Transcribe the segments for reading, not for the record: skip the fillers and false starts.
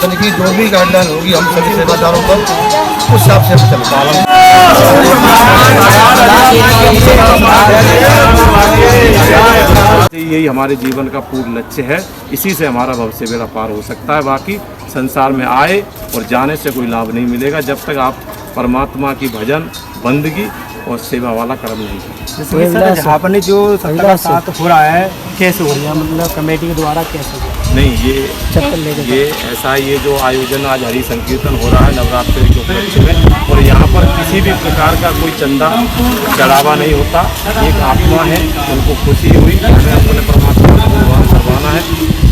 की जो भी गाइडलाइन होगी हम सभी सेवादारों पर उस हिसाब से हम चल यही हमारे जीवन का पूर्ण लक्ष्य है। इसी से हमारा भविष्य बेड़ा पार हो सकता है। बाकी संसार में आए और जाने से कोई लाभ नहीं मिलेगा जब तक आप परमात्मा की भजन, बंदगी और सेवा वाला कर्म नहीं करें। जैसे सर यहाँ पर जो 17/7 हो रहा है, कैसे हो रही है, मतलब कमेटी के द्वारा कैसे? नहीं, ये ऐसा ये जो आयोजन आज हरि संकीर्तन हो रहा है नवरात्रि के उपलक्ष्य में, और यहाँ पर किसी भी प्रकार का कोई चंदा चढ़ावा नहीं होता। एक आत्मा है, उनको खुशी हुई, हमें अपने परमात्मा को भगवान करवाना है,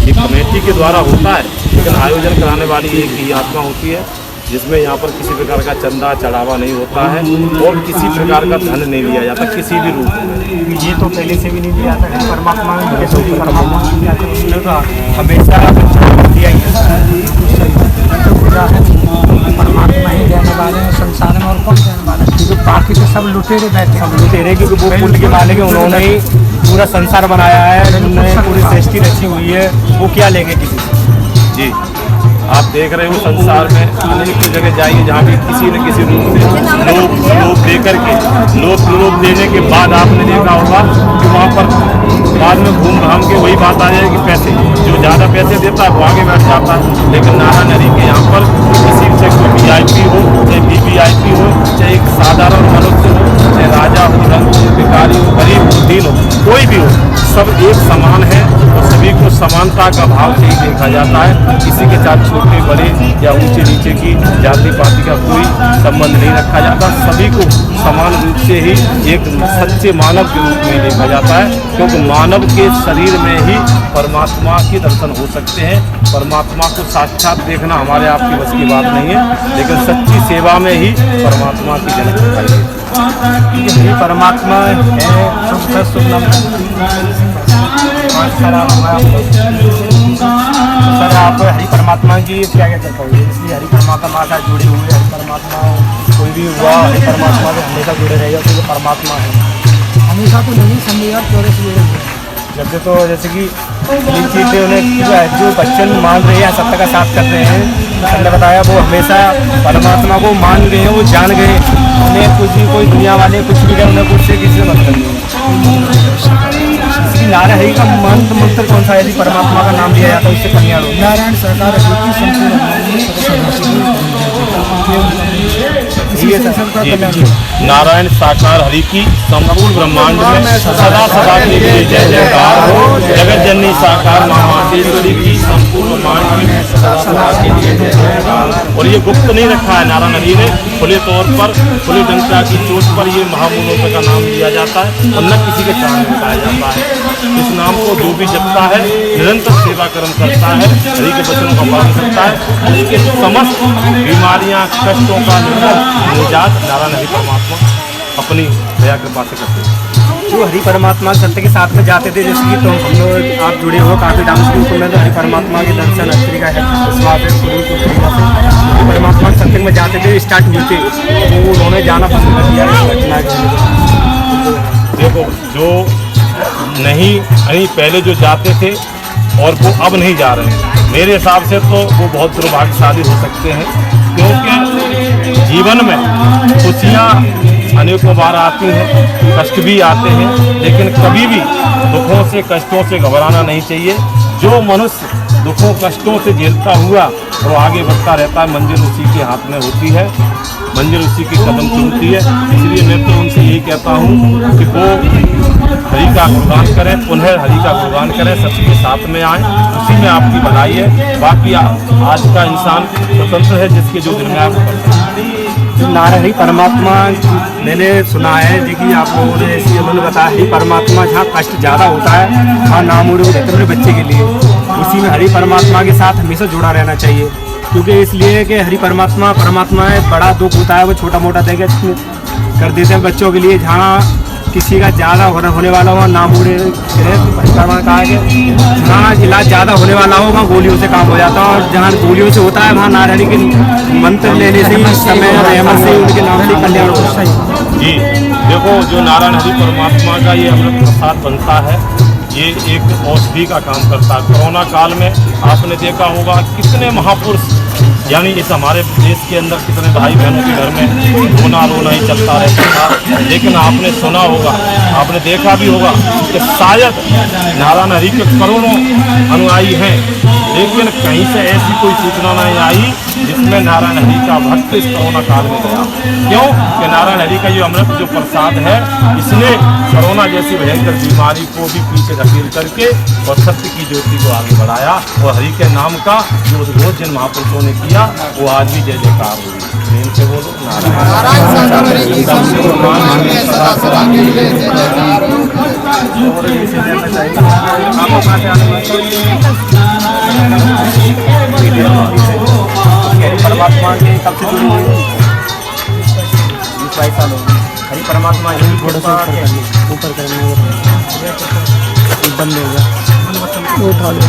ये कमेटी के द्वारा होता है। लेकिन आयोजन कराने वाली एक ही आत्मा होती है जिसमें यहाँ पर किसी प्रकार का चंदा चढ़ावा नहीं होता है और किसी प्रकार का धन नहीं लिया जाता किसी भी रूप में। ये तो पहले से भी नहीं लिया था, परमात्मा हमेशा दिया परमात्मा ही देने वाले हैं संसार में, और कौन देने वाला है? क्योंकि बाकी तो सब लुटेरे बैठे, सब लुटेरे, क्योंकि वो पुण्य के मालिक है, उन्होंने ही पूरा संसार बनाया है, उन्होंने पूरी सृष्टि रची हुई है, वो क्या लेंगे किसी से? जी, आप देख रहे हो संसार में अनेक जगह जाइए जहाँ भी किसी न किसी रूप से लोभ दे करके लोभ देने के बाद आपने देखा होगा कि वहाँ पर बाद में घूम घाम के वही बात आ जाएगी पैसे, जो ज़्यादा पैसे देता है वो आगे बैठ जाता है। लेकिन नारायण हरि के यहाँ पर किसी से कोई VIP हो, चाहे VVIP हो, चाहे एक साधारण मनुष्य हो, चाहे राजा हो, रंग हो, भिखारी हो, गरीब हो, दीन हो, कोई भी हो, सब एक समान है और सभी को समानता का भाव से ही देखा जाता है। किसी के साथ छोटे बड़े या ऊंचे नीचे की जाति पाति का कोई संबंध नहीं रखा जाता। सभी को समान रूप से ही एक सच्चे मानव के रूप में देखा जाता है, क्योंकि मानव के शरीर में ही परमात्मा के दर्शन हो सकते हैं। परमात्मा को साक्षात देखना हमारे आपकी बस की बात नहीं है, लेकिन सच्ची सेवा में ही परमात्मा की झलक दिखाई देती है। परमात्मा है सर, आप हरि परमात्मा की क्या क्या करते हो? इसलिए हरि परमात्मा का जुड़े हुए, हरि परमात्मा कोई भी हुआ हरि परमात्मा से हमेशा जुड़े रहेगा, तो ये परमात्मा है हमेशा तो नहीं समझे यार, चौड़े से जब तो जैसे कि चीज़ें उन्हें जो बच्चन मान रहे हैं, सत्य का साथ कर रहे हैं, हमने बताया वो हमेशा परमात्मा को मान गए हैं, वो जान गए, उन्हें कुछ भी कोई दुनिया वाले कुछ भी करें, उन्हें कुछ से किसी से मतलब नहीं है। नारायण हरि का मंत्र कौन सा है? यदि परमात्मा का नाम लिया जाता है उससे कन्या लो नारायण सरकार नारायण साकार हरि की संपूर्ण ब्रह्मांड में सदा सदा के लिए जय जयकार हो। जगत जननी साकार महामातेश्वरी की संपूर्ण ब्रह्मांड में सदा सदा के लिए जय जयकार। और ये गुप्त नहीं रखा है नारायण हरि ने, खुले तौर पर खुले डंका की चोट पर ये महामूलों का नाम लिया जाता है और न किसी के सामने बताया जाता है। इस नाम को जो भी जपता है, निरंतर सेवा कर्म करता है, हरि के वचनों का पालन करता है, उसके समस्त बीमारियां कष्टों का निजात नारायण हरि परमात्मा अपनी दया कृपा से करते हैं। जो हरि परमात्मा सत्य के साथ में जाते थे, जैसे कि तो हम लोग आप जुड़े हो काफ़ी डांस ग्रुप में, तो हरि परमात्मा के दर्शन हरि का है हरि परमात्मा के सत्य में जाते थे, स्टार्ट हुए थे, तो उन्होंने जाना पसंद कर दिया। देखो, जो नहीं पहले जो जाते थे और वो अब नहीं जा रहे हैं, मेरे हिसाब से तो वो बहुत दुर्भाग्यशाली हो सकते हैं, क्योंकि जीवन में खुशियाँ अनेकों बार आती हैं, कष्ट भी आते हैं, लेकिन कभी भी दुखों से कष्टों से घबराना नहीं चाहिए। जो मनुष्य दुखों कष्टों से झेलता हुआ वो आगे बढ़ता रहता है, मंजिल उसी के हाथ में होती है, मंजिल उसी के कदम चूमती है। इसलिए मैं तो उनसे यही कहता हूँ कि वो हरि का गुणगान करें, पुनः हरि का गुणगान करें, सबके साथ में आएँ, उसी में आपकी भलाई है। बाकी आज का इंसान स्वतंत्र है, जिसके जो दिन में आप कर सकते हैं। नारायण हरि परमात्मा मैंने सुना है, देखिए आप लोगों ने ऐसे उन्होंने बताया, हरि परमात्मा जहाँ कष्ट ज़्यादा होता है वहाँ नाम उड़े रहते हैं बच्चे के लिए, उसी में हरि परमात्मा के साथ हमेशा जुड़ा रहना चाहिए, क्योंकि इसलिए कि हरि परमात्मा है, बड़ा दुख होता है वो छोटा मोटा देकर कर देते हैं बच्चों के लिए। जहाँ किसी का ज़्यादा होने वाला हो नाम उड़े कहा है कि जहाँ इलाज ज़्यादा होने वाला हो वहाँ गोलियों से काम हो जाता है, और जहाँ गोलियों से होता है वहाँ नारायण के मंत्र लेने से ही समय रहमत से उनके नाम से कल्याण होता है। जी देखो, जो नारायण हरि परमात्मा का ये अमृत प्रसाद बनता है, ये एक औषधि का काम करता है। कोरोना काल में आपने देखा होगा कितने महापुरुष, यानी इस हमारे देश के अंदर कितने भाई बहनों के घर में रोना रोना ही चलता रहता था। लेकिन आपने सुना होगा, आपने देखा भी होगा कि शायद नारायण हरि के करोड़ों अनुयायी हैं, लेकिन कहीं से ऐसी कोई सूचना नहीं आई जिसमें नारायण हरि का भक्त इस कोरोना काल में गया। क्यों कि नारायण हरि का जो अमृत जो प्रसाद है, इसने कोरोना जैसी भयंकर बीमारी को भी पीछे धकेल करके और सत्य की ज्योति को आगे बढ़ाया। और हरि के नाम का जो उद्घोष जिन महापुरुषों ने किया वो आज भी जय जयकार हुई। प्रेम से बोलो परमात्मा के कब से जुड़ी हुई है? 22 साल हो गए। हरि परमात्मा यही थोड़ा सा ऊपर करने बंद हो गया, वो उठा लो।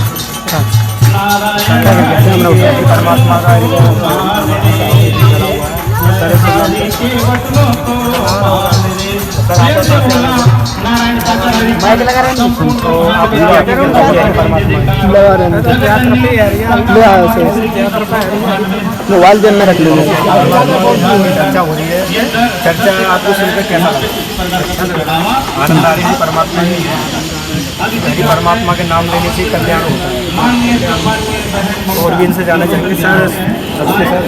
हरि परमात्मा का माइक लगा रहे हैं तो आप मोबाइल जेब में रख लीजिए। चर्चा हो रही है, चर्चा आपको सुनकर कैसा लगा? आनंद आ रही है। परमात्मा ही है, हरि परमात्मा के नाम लेने से कल्याण होता है। और भी इनसे जाना चाहिए सर, सबसे सर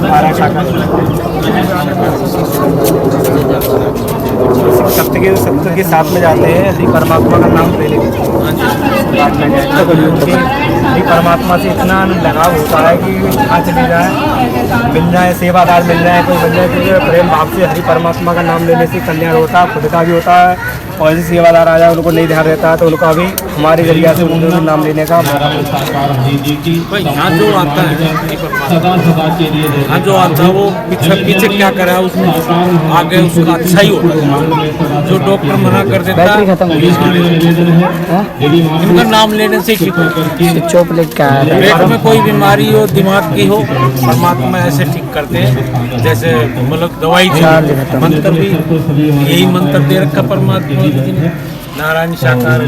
12 शाखा सप्त के साथ में जाते हैं, हरि परमात्मा का नाम ले लेंगे। हरि परमात्मा से इतना लगाव होता है कि जहाँ चले जाए मिल जाए, सेवादार मिल जाए, कोई मिल जाए, क्योंकि प्रेम भाव से हरि परमात्मा का नाम लेने से कल्याण होता है, खुद का भी होता है। और ऐसे सेवादार आ जाए, उनको नहीं ध्यान रहता है तो उनका भी हमारे जरिया से उनको नाम लेने का यहाँ जो आता है, यहाँ जो आता है वो पीछे क्या करा उसमें आगे उसका अच्छा ही होता है। जो डॉक्टर मना कर देता है इनका नाम लेने से ठीक होता है। पेट में कोई बीमारी हो, दिमाग की हो, परमात्मा ऐसे ठीक करते हैं जैसे मतलब दवाई। मंत्र भी यही मंत्र दे रखा परमात्मा नारायण शाकार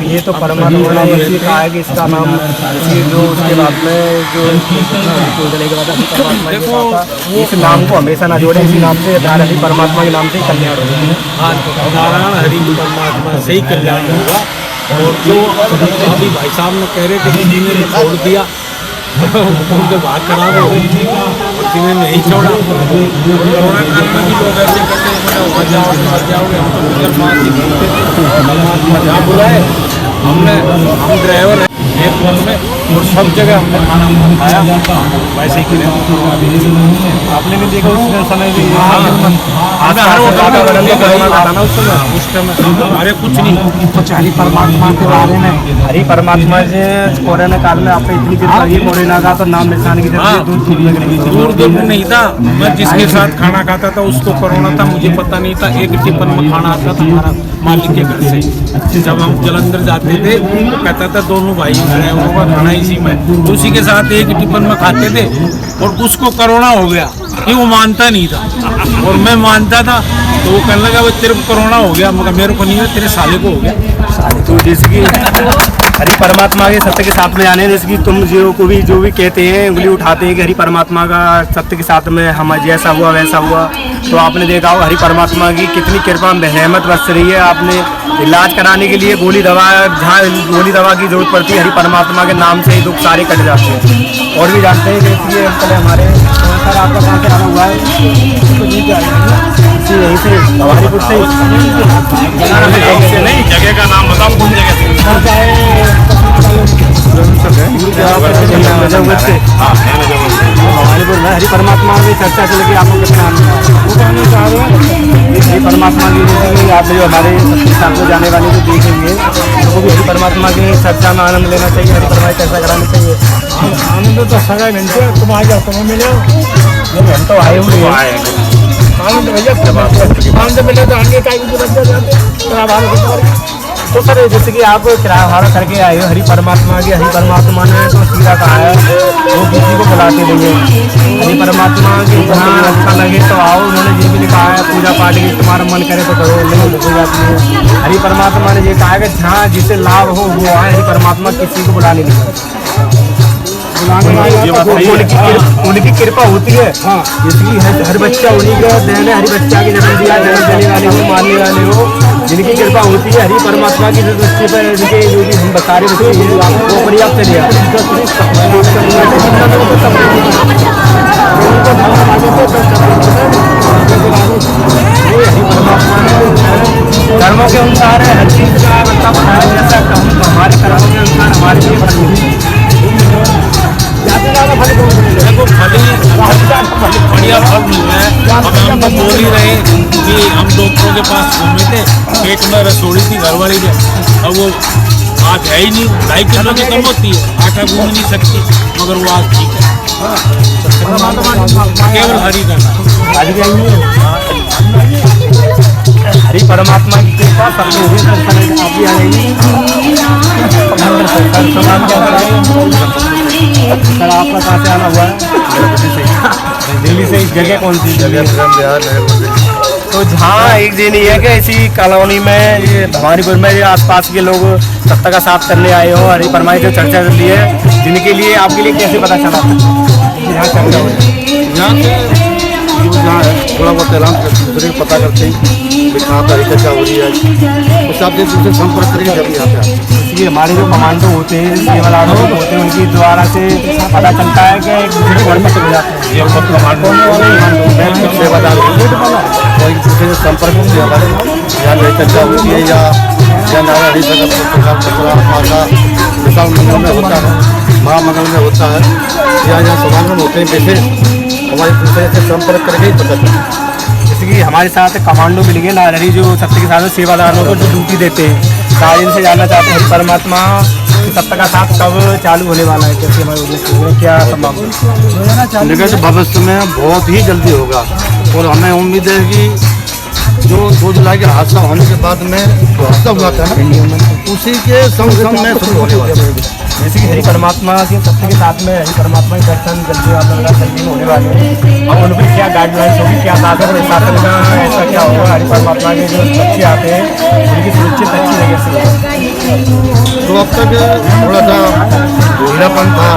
ये तो परमात्मा ने ये कहा है कि इसका नाम जो उसके बाद में जो इस नाम को हमेशा ना जोड़े, इसी नाम से हरि परमात्मा के नाम से कल्याण होगा। हाँ, नारायण हरि परमात्मा से ही कल्याण होगा। और जो अभी भाई साहब ने कह रहे थे कि जिन्हें छोड़ दिया उनके भाग खराब हो गई थी और जिन्हें नहीं छोड़ा। कोरोना काल में भी लोग ऐसे करते मर जाओगे, हम तो मुसलमान ही बोलते थे। जहाँ बुलाए हम ड्राइवर हैं एक मन में और सब जगह हमने खाना खाया, वैसे ही करें। आपने भी देखा उस समय भी उस समय अरे कुछ नहीं, कुछ हरि परमात्मा के बारे में, हरि परमात्मा से कोरोना काल में आपको इतनी जितना कोरोना का तो नाम निशान की दूर दूर में नहीं था। मैं जिसके साथ खाना खाता था उसको कोरोना था, मुझे पता नहीं था। एक टिफिन में खाना आता था हमारा मालिक के घर से। जब हम जलंधर जाते थे तो कहता था दोनों भाई ड्राइवरों का खाना इसी में, उसी के साथ एक टिफिन में खाते थे। और उसको कोरोना हो गया कि वो मानता नहीं था और मैं मानता था, तो वो कहने लगा भाई तेरे को कोरोना हो गया। मगर मेरे को नहीं है, तेरे साले को हो गया। तो जैसे कि हरि परमात्मा के सत्य के साथ में जाने, जैसे कि तुम जो भी कहते हैं, उंगली उठाते हैं कि हरि परमात्मा का सत्य के साथ में हम जैसा हुआ वैसा हुआ। तो आपने देखा हो हरि परमात्मा की कितनी कृपा रहमत बरस रही है। आपने इलाज कराने के लिए गोली दवा, जहाँ गोली दवा की जरूरत पड़ती है, हरि परमात्मा के नाम से ही दुख सारे कट जाते हैं। और भी जानते हैं कि ये अंकल हमारे सर आपका कहाँ से आना हुआ है? यहीं से हमारीपुर से नहीं, जगह का नाम बताओ, कौन जगह से? हमारीपुर में हरि परमात्मा की चर्चा चल के आपको कितना हरि परमात्मा की आप जो हमारे साथ में जाने वाले जो देखेंगे उनको भी हरि परमात्मा की चर्चा में आनंद लेना चाहिए, हरि परमात्मा की चर्चा करानी चाहिए। आनंद तो सगा घंटे तुम आ जाओ, तुम्हें मिले हम तो आए हुए आनंद भैया आनंद मिले तो आगे का भी जाते। तो सर जैसे कि आप किराया भाड़ा करके आए हो हरि परमात्मा के, हरि परमात्मा ने तो सीधा कहा है वो किसी को बुलाते नहीं है। हरि परमात्मा के जहाँ अच्छा लगे तो आओ, उन्होंने ये भी लिखा है पूजा पाठ की तुम्हारा मन करे तो करो, नहीं हो जाती है। हरि परमात्मा ने ये कहा है कि जहाँ जिसे लाभ हो वो आए, हरि परमात्मा किसी को बुलाने नहीं देते। उनकी कृपा होती है, इसलिए हर बच्चा उन्हीं का देन है। हरि बच्चा की जन्म दिया, जन्म देने वाले हो, मानने वाले हो, जिनकी कृपा होती है हरि परमात्मा की दृष्टि पर इनके जो भी हम बता रहे बच्चे वो पर्याप्त चलिए। हरि परमात्मा कर्मों के अनुसार है, हर चीज का मतलब जैसा कहूँ तो हमारे कर्मों के अनुसार हमारे लिए फल मिलती है। देखो बढ़िया फल मिल रहा है। अब हम तो बोल ही रहे कि हम डॉक्टरों के पास घूमे थे, पेट में रसोड़ी थी घरवाली में, अब वो आज है ही नहीं। 2.5 किलो की कम होती है, आटा गूंद नहीं सकती, मगर वो आज ठीक है। केवल हरि का हरि परमात्मा की कृपा सबसे हुई। आप भी आ जाइए सर। आपका कहाँ से आना हुआ है? दिल्ली से। इस जगह कौन सी जगह? तो जहाँ एक दिन ये है कि इसी कॉलोनी में ये भवानीपुर में ये आसपास के लोग सत्ता का साथ करने आए हो, हरि परमात्मा जो चर्चा चल रही है, जिनके लिए आपके लिए कैसे पता चला यहाँ चर्चा हो रही है? यहाँ से जहाँ है थोड़ा बहुत ऐलान दूसरे को पता करते हैं कहाँ पर चर्चा हो रही है, उस आप दूसरे संपर्क करके जब यहाँ पे आते हैं। इसलिए हमारे जो कमांडो होते हैं, सेवादार होते हैं, उनकी द्वारा से पता चलता है कि एक दूसरे को अड़पट हो जाते हैं। ये खुद कमांडो सेवादार और एक दूसरे से संपर्क से हमारे यहाँ पे चर्चा होती है या नारायणी माता विशाल मंगल में होता है, महामंगल में होता है, या यहाँ समागम होते हैं, जैसे हमारे दूसरे से संपर्क करके ही पता चलता है। जैसे कि हमारे साथ कमांडो मिल गए नारहरी जो सत्य के साथ सेवादारों को जो ड्यूटी देते हैं। सारे से जानना चाहते हैं हरि परमात्मा सत्य का साथ कब चालू होने वाला है, कैसे हमारे उद्देश्य में क्या संभावना? निकट भविष्य में बहुत ही जल्दी होगा और हमें उम्मीद है कि जो 2 जुलाई के हादसा होने के बाद में हादसा हुआ था उसी के संग में शुरू होने वाला है। जैसे कि हरि परमात्मा के सत्य के साथ में हरि परमात्मा के दर्शन जल्दी जल्दी होने वाले हैं। अब उन पर क्या गाइडलाइंस होगी, क्या शासन प्रशासन का ऐसा क्या होगा? हरि परमात्मा के जो बच्चे आते हैं उनकी सुरक्षित अच्छी जगह से। तो अब तक थोड़ा सा ढीलापन था,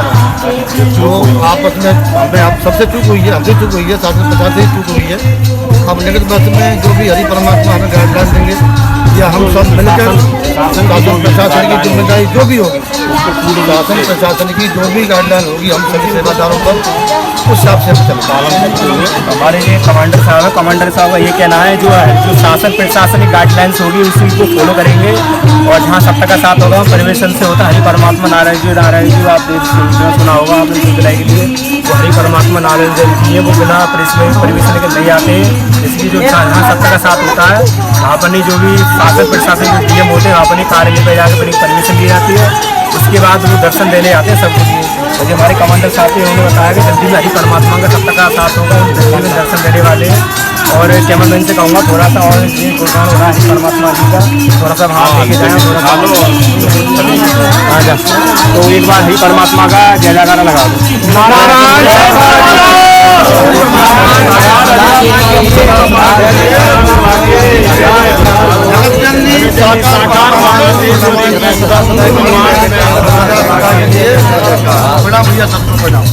जो आपस में हमें आप सबसे चूक हुई है, हमसे चूक हुई है, शासन प्रशासन से चूक हुई है। अब निकट वर्ष में जो भी हरि परमात्मा हमें गाइडलाइन देंगे या हम सब मिलकर शासन प्रशासन की जिम्मेदारी जो भी होगी, शासन प्रशासन की जो भी गाइडलाइन होगी हम सभी सेवादारों पर उस हिसाब से हम पालन करते हुए। हमारे ये कमांडर साहब है, कमांडर साहब का ये कहना है जो शासन प्रशासन की गाइडलाइंस होगी उसी को फॉलो करेंगे और जहाँ सत्ता का साथ होगा परमिशन से होता है। हरि परमात्मा नारायण जी आप सुना होगा आपने सिलाई के लिए, वो हरि परमात्मा नारायण जी है, वो बिना परमिशन के नहीं आते। इसलिए जो जहाँ सत्ता का साथ होता है वहाँ पर नहीं, जो भी शासन प्रशासन जो नियम होते हैं वहाँ पर नहीं कार्यालय पर जाकर परमिशन ली जाती है, उसके बाद वो दर्शन देने आते हैं सब कुछ। तो जो हमारे कमांडर साहब थे उन्होंने बताया कि जल्दी में हरि परमात्मा का सत्ता का साथ होगा, जल्दी में दर्शन देने वाले हैं। और कैमरामैन से कहूँगा थोड़ा सा और ये गुणगान हो रहा है हरि परमात्मा जी का, थोड़ा सा वहाँ लेके जाए, थोड़ा सा आ जा। तो एक बार हरि परमात्मा का जय जयकारा लगा बड़ा भैया सबको प्रणाम।